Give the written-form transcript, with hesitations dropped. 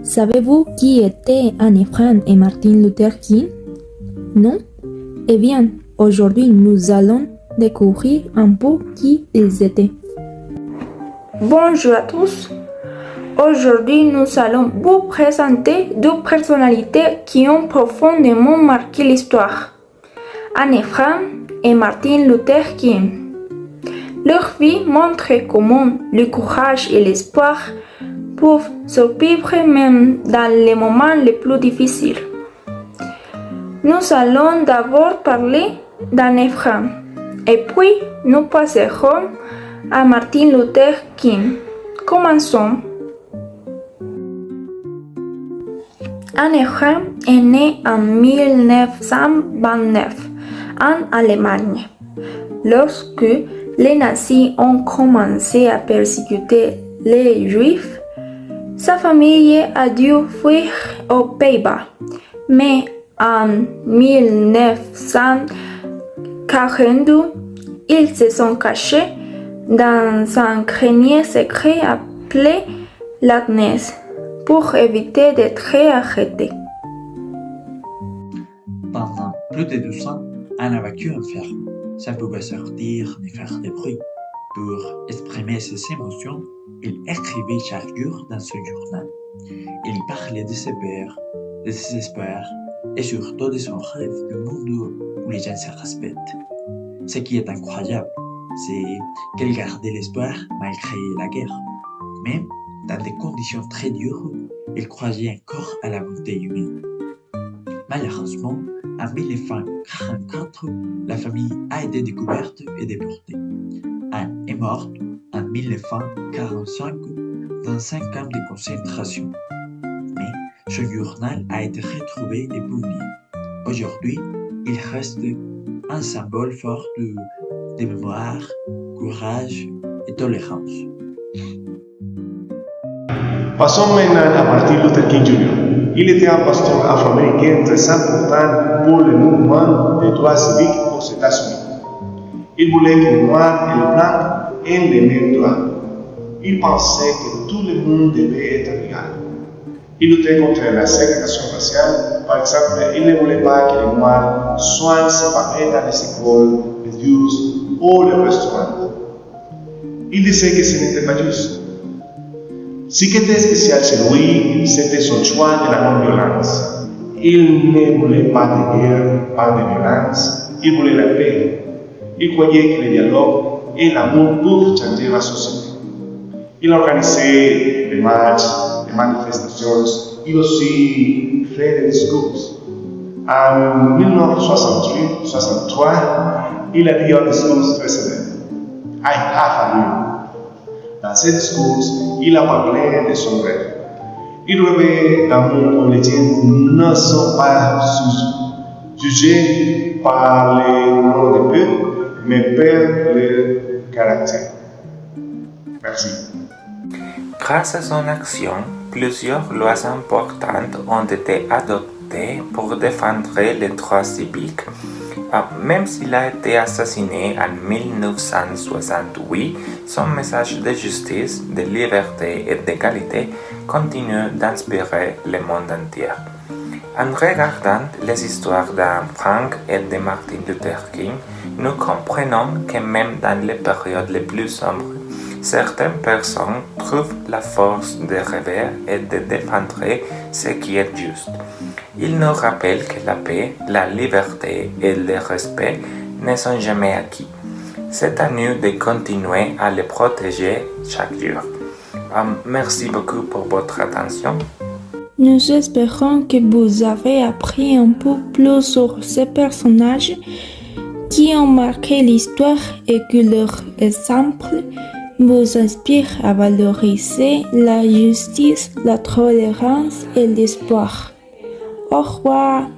Savez-vous qui étaient Anne Frank et Martin Luther King? Non? Eh bien, aujourd'hui nous allons découvrir un peu qui ils étaient. Bonjour à tous. Aujourd'hui, nous allons vous présenter deux personnalités qui ont profondément marqué l'histoire. Anne Frank et Martin Luther King. Leur vie montre comment le courage et l'espoir peuvent survivre même dans les moments les plus difficiles. Nous allons d'abord parler d'Anne Frank et puis nous passerons à Martin Luther King. Commençons. Anne Frank est née en 1929 en Allemagne. Lorsque les nazis ont commencé à persécuter les juifs, sa famille a dû fuir aux Pays-Bas. Mais en 1942, ils se sont cachés dans un grenier secret appelé l'Agnès pour éviter d'être arrêtés. Pendant plus de 12 ans, Anne a vécu enfermée, sans pouvoir sortir ni faire de bruit. Pour exprimer ses émotions, il écrivait chaque jour dans son journal. Il y parlait de ses peurs, de ses espoirs et surtout de son rêve d'un monde où les gens se respectent. Ce qui est incroyable, c'est qu'elle gardait l'espoir malgré la guerre. Même dans des conditions très dures, elle croyait encore à la bonté humaine. Malheureusement, en 1944, la famille a été découverte et déportée. Anne est morte en 1945 dans un camp de concentration. Mais son journal a été retrouvé et publié. Aujourd'hui, il reste un symbole fort de mémoire, courage et tolérance. Passons maintenant à Martin Luther King Jr. Il était un pasteur afro-américain très important pour le mouvement des droits civiques aux États-Unis. Il voulait que les Noirs et les Blancs aient les mêmes droits. Il pensait que tout le monde devait être égal. Il luttait contre la ségrégation raciale. Par exemple, il ne voulait pas que les Noirs soient séparés dans les écoles, les bus ou les restaurants. Il disait que ce n'était pas juste. Ce qui était spécial chez lui, c'était son choix de la non-violence. Il ne voulait pas de guerre, pas de violence, il voulait la paix. Il croyait que le dialogue et l'amour peuvent changer la société. Il organisait des marches, des manifestations et aussi fait des discours. En 1963, il a dit un discours très célèbre. I have a dream. Dans ce discours, il a parlé de son rêve. Il rêvait d'un monde où les gens ne sont pas jugés par les noms de peuple, mais par leur caractère. Merci. Grâce à son action, plusieurs lois importantes ont été adoptées pour défendre les droits civiques. Même s'il a été assassiné en 1968, son message de justice, de liberté et d'égalité continue d'inspirer le monde entier. En regardant les histoires d'Anne Frank et de Martin Luther King, nous comprenons que même dans les périodes les plus sombres, certaines personnes trouvent la force de rêver et de défendre ce qui est juste. Il nous rappelle que la paix, la liberté et le respect ne sont jamais acquis. C'est à nous de continuer à les protéger chaque jour. Merci beaucoup pour votre attention. Nous espérons que vous avez appris un peu plus sur ces personnages qui ont marqué l'histoire et que leur exemple vous inspire à valoriser la justice, la tolérance et l'espoir. Au revoir.